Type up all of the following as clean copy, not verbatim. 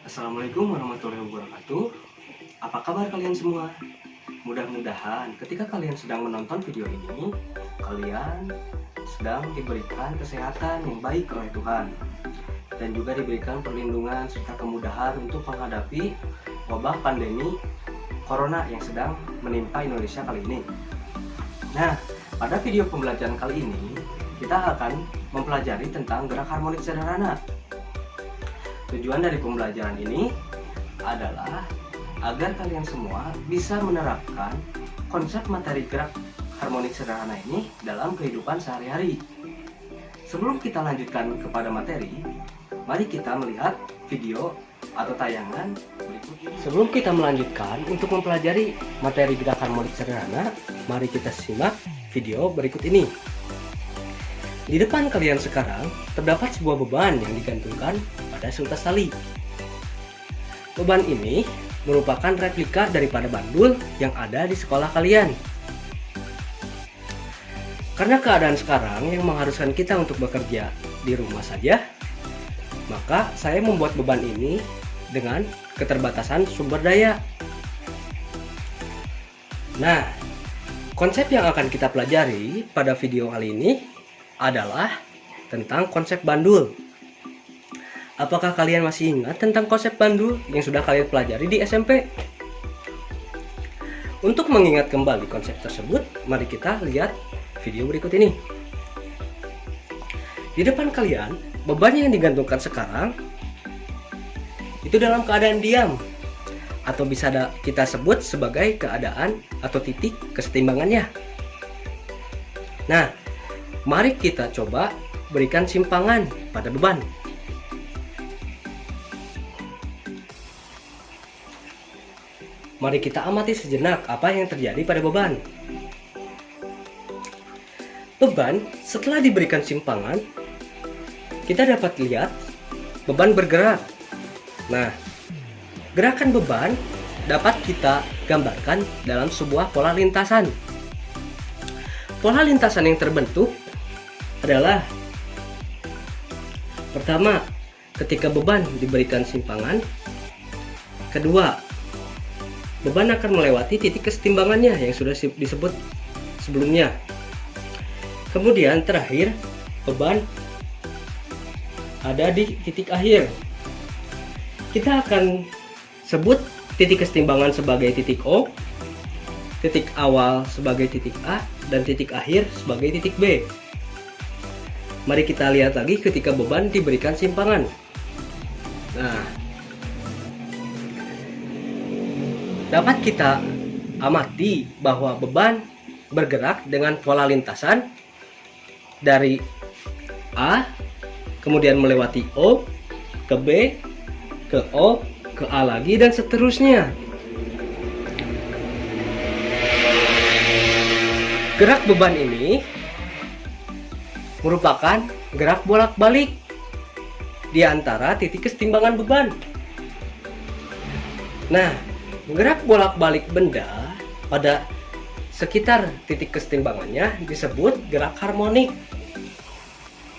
Assalamualaikum warahmatullahi wabarakatuh. Apa kabar kalian semua? Mudah-mudahan ketika kalian sedang menonton video ini, kalian sedang diberikan kesehatan yang baik oleh Tuhan dan juga diberikan perlindungan serta kemudahan untuk menghadapi wabah pandemi Corona yang sedang menimpa Indonesia kali ini. Nah, pada video pembelajaran kali ini kita akan mempelajari tentang gerak harmonik sederhana. Tujuan dari pembelajaran ini adalah agar kalian semua bisa menerapkan konsep materi gerak harmonik sederhana ini dalam kehidupan sehari-hari. Sebelum kita lanjutkan kepada materi, mari kita melihat video atau tayangan berikut ini. Sebelum kita melanjutkan untuk mempelajari materi gerak harmonik sederhana, mari kita simak video berikut ini. Di depan kalian sekarang terdapat sebuah beban yang digantungkan pada seutas tali. Beban ini merupakan replika daripada bandul yang ada di sekolah kalian. Karena keadaan sekarang yang mengharuskan kita untuk bekerja di rumah saja, maka saya membuat beban ini dengan keterbatasan sumber daya. Nah, konsep yang akan kita pelajari pada video kali ini adalah tentang konsep bandul. Apakah kalian masih ingat tentang konsep bandul yang sudah kalian pelajari di SMP? Untuk mengingat kembali konsep tersebut, mari kita lihat video berikut ini. Di depan kalian, beban yang digantungkan sekarang itu dalam keadaan diam, atau bisa kita sebut sebagai keadaan atau titik kesetimbangannya. Nah, mari kita coba berikan simpangan pada beban. Mari kita amati sejenak apa yang terjadi pada beban. Beban setelah diberikan simpangan, kita dapat lihat beban bergerak. Nah, gerakan beban dapat kita gambarkan dalam sebuah pola lintasan. Pola lintasan yang terbentuk adalah pertama, ketika beban diberikan simpangan. Kedua, beban akan melewati titik kesetimbangannya yang sudah disebut sebelumnya. Kemudian terakhir, beban ada di titik akhir. Kita akan sebut titik kesetimbangan sebagai titik O, titik awal sebagai titik A, dan titik akhir sebagai titik B. Mari kita lihat lagi ketika beban diberikan simpangan. Nah, dapat kita amati bahwa beban bergerak dengan pola lintasan dari A, kemudian melewati O, ke B, ke O, ke A lagi, dan seterusnya. Gerak beban ini merupakan gerak bolak-balik di antara titik kesetimbangan beban. Nah, gerak bolak-balik benda pada sekitar titik kesetimbangannya disebut gerak harmonik.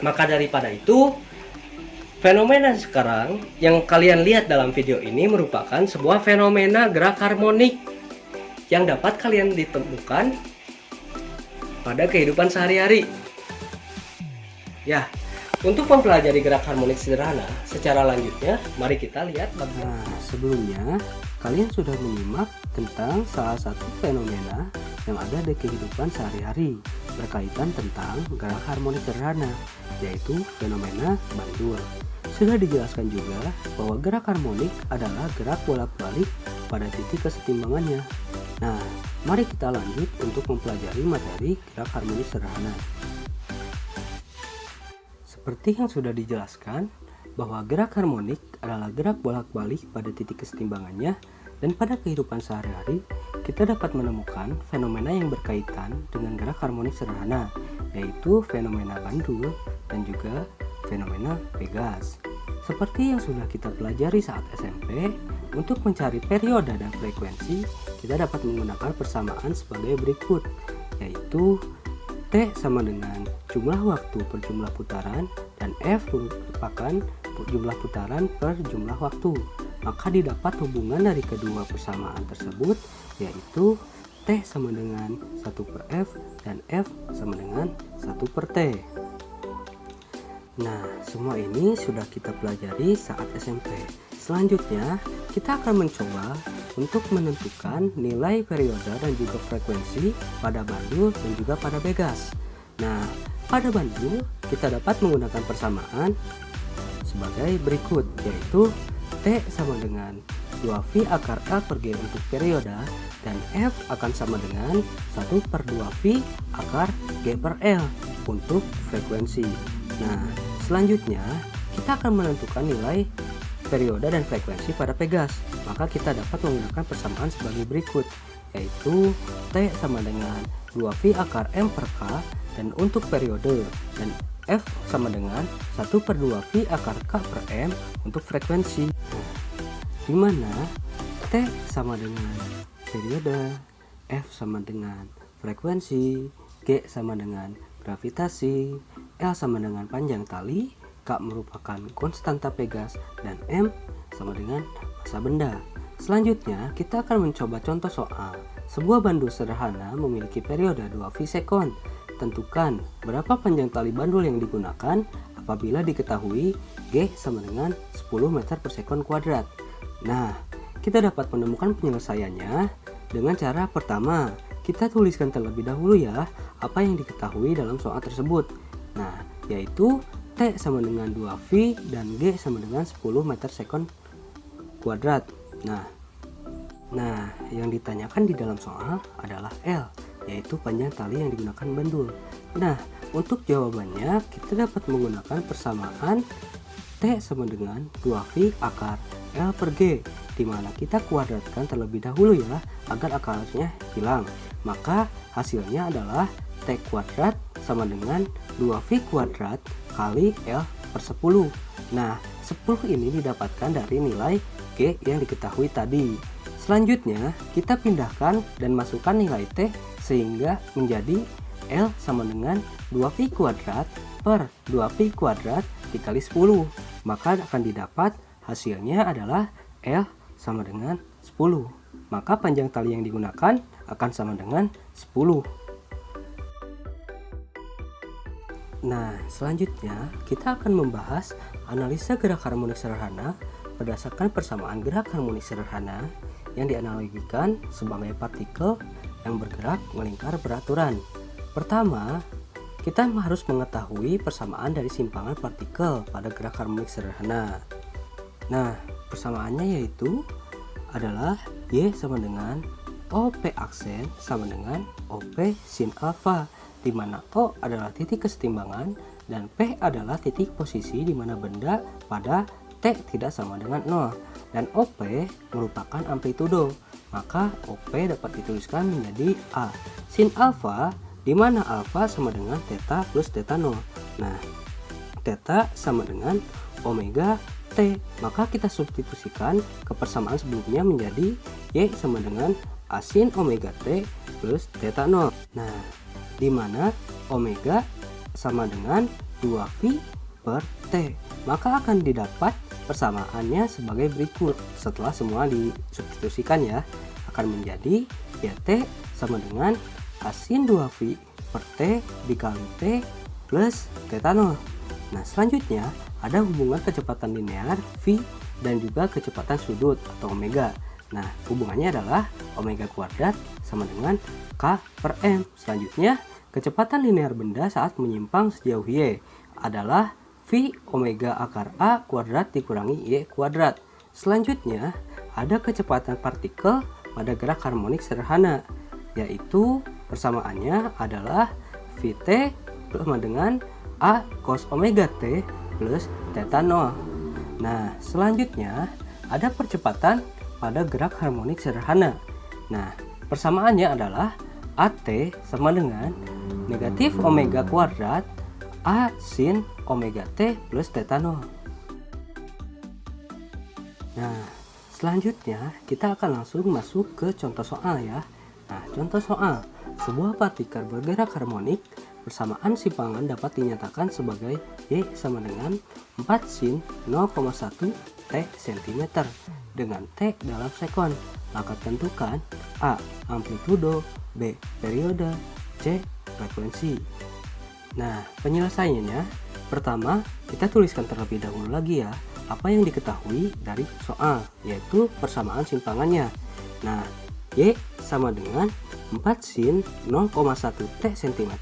Maka daripada itu, fenomena sekarang yang kalian lihat dalam video ini merupakan sebuah fenomena gerak harmonik yang dapat kalian ditemukan pada kehidupan sehari-hari. Ya, untuk mempelajari gerak harmonik sederhana secara lanjutnya, mari kita lihat bagaimana. Nah, sebelumnya kalian sudah menyimak tentang salah satu fenomena yang ada di kehidupan sehari-hari berkaitan tentang gerak harmonik sederhana, yaitu fenomena bandul. Sudah dijelaskan juga bahwa gerak harmonik adalah gerak bolak-balik pada titik kesetimbangannya. Nah, mari kita lanjut untuk mempelajari materi gerak harmonik sederhana. Seperti yang sudah dijelaskan, bahwa gerak harmonik adalah gerak bolak-balik pada titik kesetimbangannya, dan pada kehidupan sehari-hari kita dapat menemukan fenomena yang berkaitan dengan gerak harmonik sederhana, yaitu fenomena bandul dan juga fenomena pegas. Seperti yang sudah kita pelajari saat SMP, untuk mencari periode dan frekuensi, kita dapat menggunakan persamaan sebagai berikut, yaitu T sama dengan jumlah waktu per jumlah putaran, dan F merupakan jumlah putaran per jumlah waktu. maka didapat hubungan dari kedua persamaan tersebut, yaitu T sama dengan 1 per F dan F sama dengan 1 per T. Nah, semua ini sudah kita pelajari saat SMP. Selanjutnya, kita akan mencoba untuk menentukan nilai periode dan juga frekuensi pada bandul dan juga pada begas. Nah, pada bandul kita dapat menggunakan persamaan sebagai berikut, yaitu T sama dengan 2V akar L per G untuk periode, dan F akan sama dengan 1 per 2V akar G per L untuk frekuensi. Nah, selanjutnya kita akan menentukan nilai periode dan frekuensi pada pegas. Maka kita dapat menggunakan persamaan sebagai berikut, yaitu T sama dengan 2V akar M per K dan untuk periode, dan F sama dengan 1 per 2V akar K per M untuk frekuensi. Di mana T sama dengan periode, F sama dengan frekuensi, G sama dengan gravitasi, L sama dengan panjang tali, K merupakan konstanta pegas, dan M sama dengan massa benda. Selanjutnya kita akan mencoba contoh soal. Sebuah bandul sederhana memiliki periode 2V sekon. Tentukan berapa panjang tali bandul yang digunakan apabila diketahui G sama dengan 10 meter per sekon kuadrat. Nah, kita dapat menemukan penyelesaiannya dengan cara pertama, kita tuliskan terlebih dahulu ya apa yang diketahui dalam soal tersebut. Nah, yaitu T sama dengan 2V dan G sama dengan 10 meter sekon kuadrat. Nah, yang ditanyakan di dalam soal adalah L, yaitu panjang tali yang digunakan bandul. Nah, untuk jawabannya kita dapat menggunakan persamaan T sama dengan 2V akar L per G, di mana kita kuadratkan terlebih dahulu ya agar akarnya hilang. Maka hasilnya adalah T kuadrat sama dengan 2V kuadrat kali L per 10. Nah, 10 ini didapatkan dari nilai G yang diketahui tadi. Selanjutnya kita pindahkan dan masukkan nilai T sehingga menjadi L sama dengan 2V kuadrat per 2V kuadrat dikali 10. Maka akan didapat hasilnya adalah L sama dengan 10. Maka panjang tali yang digunakan akan sama dengan 10. Nah, selanjutnya kita akan membahas analisa gerak harmonik sederhana berdasarkan persamaan gerak harmonik sederhana yang dianalogikan sebagai partikel yang bergerak melingkar beraturan. Pertama, kita harus mengetahui persamaan dari simpangan partikel pada gerak harmonik sederhana. Nah, persamaannya yaitu adalah Y sama dengan OP aksen sama dengan OP sin alfa, di mana O adalah titik kesetimbangan dan P adalah titik posisi di mana benda pada T tidak sama dengan 0, dan OP merupakan amplitudo. Maka OP dapat dituliskan menjadi A sin alfa, di mana alfa sama dengan theta plus theta 0. Nah, theta sama dengan omega T, maka kita substitusikan ke persamaan sebelumnya menjadi Y sama dengan A sin omega T plus theta 0. Nah, di mana omega sama dengan 2V per T, maka akan didapat persamaannya sebagai berikut. Setelah semua disubstitusikan ya, akan menjadi YT sama dengan A sin 2V per T dikali T plus theta 0. Nah, selanjutnya ada hubungan kecepatan linear V dan juga kecepatan sudut atau omega. Nah, hubungannya adalah omega kuadrat sama dengan K per M. Selanjutnya, kecepatan linear benda saat menyimpang sejauh Y adalah V omega akar A kuadrat dikurangi Y kuadrat. Selanjutnya, ada kecepatan partikel pada gerak harmonik sederhana, yaitu persamaannya adalah Vt sama dengan A cos omega T plus theta 0. Nah, selanjutnya ada percepatan pada gerak harmonik sederhana. Nah, persamaannya adalah AT sama dengan negatif omega kuadrat A sin omega T plus theta 0. Nah, selanjutnya kita akan langsung masuk ke contoh soal ya. Nah, contoh soal, sebuah partikel bergerak harmonik, persamaan simpangan dapat dinyatakan sebagai Y sama dengan 4 sin 0,1 T cm dengan T dalam sekon. Maka tentukan A. Amplitudo, B. Periode, C. Frekuensi. Nah, penyelesaiannya pertama kita tuliskan terlebih dahulu lagi ya apa yang diketahui dari soal, yaitu persamaan simpangannya. Nah, Y sama dengan 4 sin 0,1 T cm.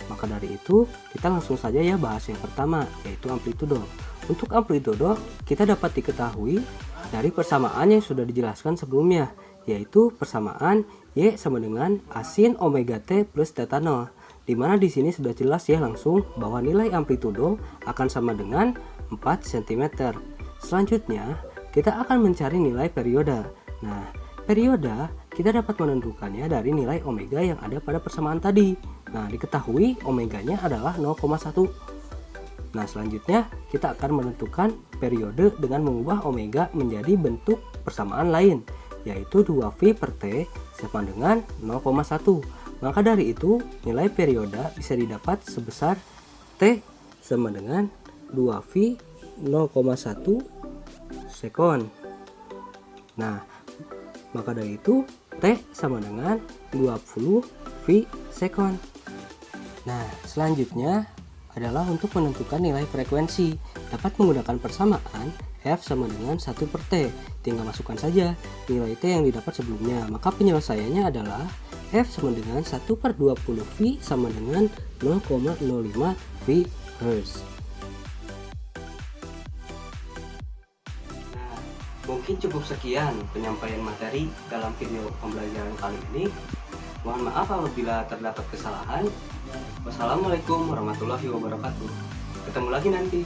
Maka dari itu kita langsung saja ya bahas yang pertama, yaitu amplitudo. Untuk amplitudo kita dapat diketahui dari persamaan yang sudah dijelaskan sebelumnya, yaitu persamaan Y sama dengan A sin omega T plus theta 0, dimana di sini sudah jelas ya langsung bahwa nilai amplitudo akan sama dengan 4 cm. Selanjutnya kita akan mencari nilai periode. Nah, periode kita dapat menentukannya dari nilai omega yang ada pada persamaan tadi. Nah, diketahui omeganya adalah 0,1. Nah, selanjutnya kita akan menentukan periode dengan mengubah omega menjadi bentuk persamaan lain, yaitu 2V per T sama dengan 0,1. Maka dari itu nilai periode bisa didapat sebesar T sama dengan 2V 0,1 sekon. Nah, maka dari itu T sama dengan 20 V sekon. Nah, selanjutnya adalah untuk menentukan nilai frekuensi. Dapat menggunakan persamaan F sama dengan 1 per T. Tinggal masukkan saja nilai T yang didapat sebelumnya. Maka penyelesaiannya adalah F sama dengan 1 per 20 V sama dengan 0,05 V Hz. Nah, mungkin cukup sekian penyampaian materi dalam video pembelajaran kali ini. Mohon maaf apabila terdapat kesalahan. Wassalamualaikum warahmatullahi wabarakatuh. Ketemu lagi nanti.